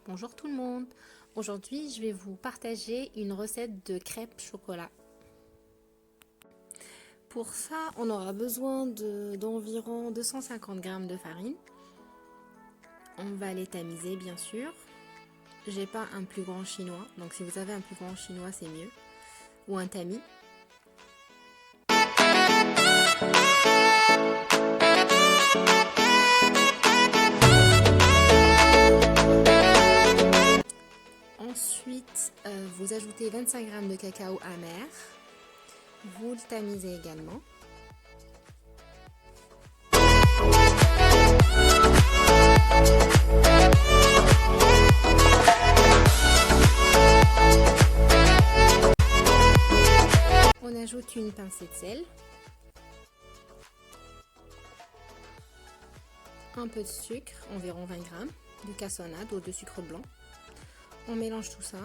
Bonjour tout le monde. Aujourd'hui, je vais vous partager une recette de crêpes chocolat. Pour ça, on aura besoin d'environ 250 g de farine. On va les tamiser bien sûr. J'ai pas un plus grand chinois, donc si vous avez un plus grand chinois, c'est mieux. Ou un tamis. Ensuite, vous ajoutez 25 g de cacao amer. Vous le tamisez également. On ajoute une pincée de sel. Un peu de sucre, environ 20 g, de cassonade ou de sucre blanc. On mélange tout ça.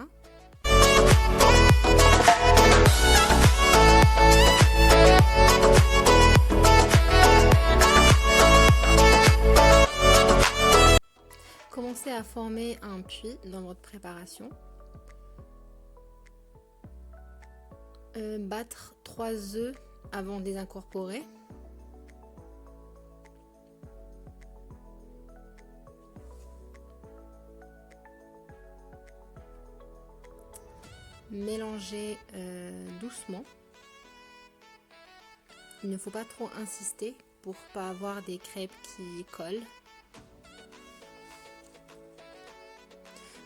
Commencez à former un puits dans votre préparation. Battre 3 œufs avant de les incorporer. Mélanger doucement. Il ne faut pas trop insister pour pas avoir des crêpes qui collent.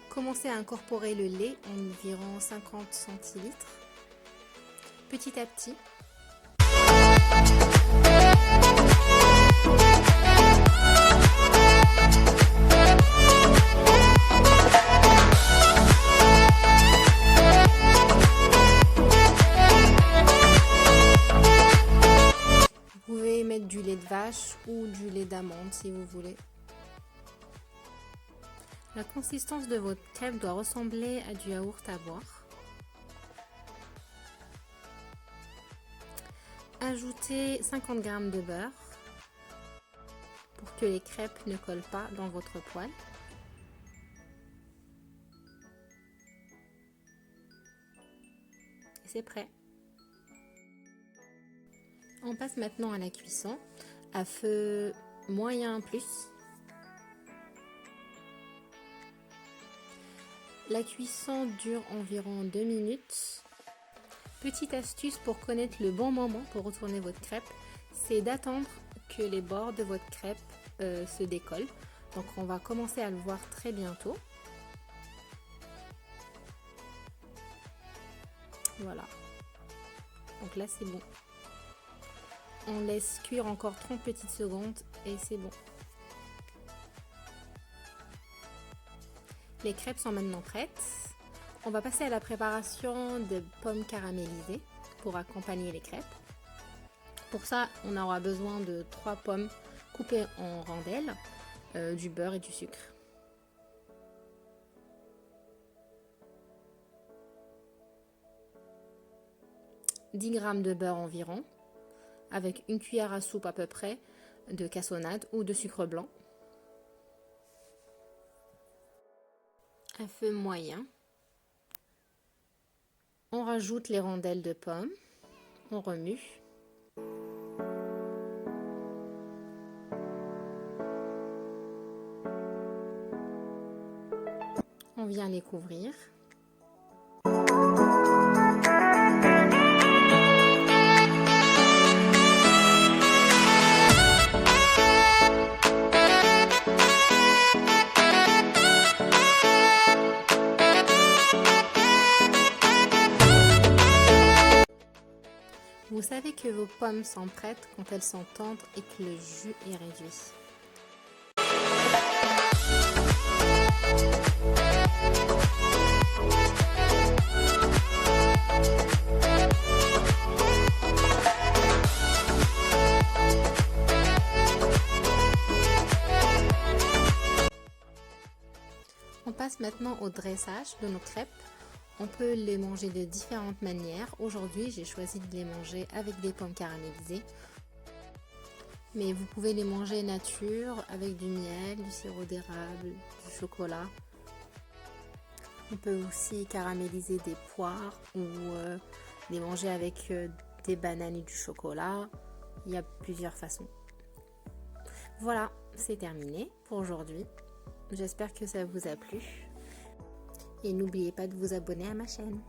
Commencez à incorporer le lait, environ 50 centilitres, petit à petit. Vous pouvez mettre du lait de vache ou du lait d'amande si vous voulez. La consistance de votre crêpe doit ressembler à du yaourt à boire. Ajoutez 50 g de beurre pour que les crêpes ne collent pas dans votre poêle. Et c'est prêt. On passe maintenant à la cuisson à feu moyen plus. La cuisson dure environ 2 minutes. Petite astuce pour connaître le bon moment pour retourner votre crêpe, c'est d'attendre que les bords de votre crêpe se décollent. Donc on va commencer à le voir très bientôt. Voilà. Donc là c'est bon. On laisse cuire encore 30 petites secondes et c'est bon. Les crêpes sont maintenant prêtes. On va passer à la préparation de pommes caramélisées pour accompagner les crêpes. Pour ça, on aura besoin de 3 pommes coupées en rondelles, du beurre et du sucre. « 10 g de beurre environ, avec une cuillère à soupe à peu près de cassonade ou de sucre blanc. À feu moyen. On rajoute les rondelles de pommes. On remue. On vient les couvrir. Vous savez que vos pommes sont prêtes quand elles sont tendres et que le jus est réduit. On passe maintenant au dressage de nos crêpes. On peut les manger de différentes manières. Aujourd'hui, j'ai choisi de les manger avec des pommes caramélisées. Mais vous pouvez les manger nature avec du miel, du sirop d'érable, du chocolat. On peut aussi caraméliser des poires ou les manger avec des bananes et du chocolat. Il y a plusieurs façons. Voilà, c'est terminé pour aujourd'hui. J'espère que ça vous a plu. Et n'oubliez pas de vous abonner à ma chaîne.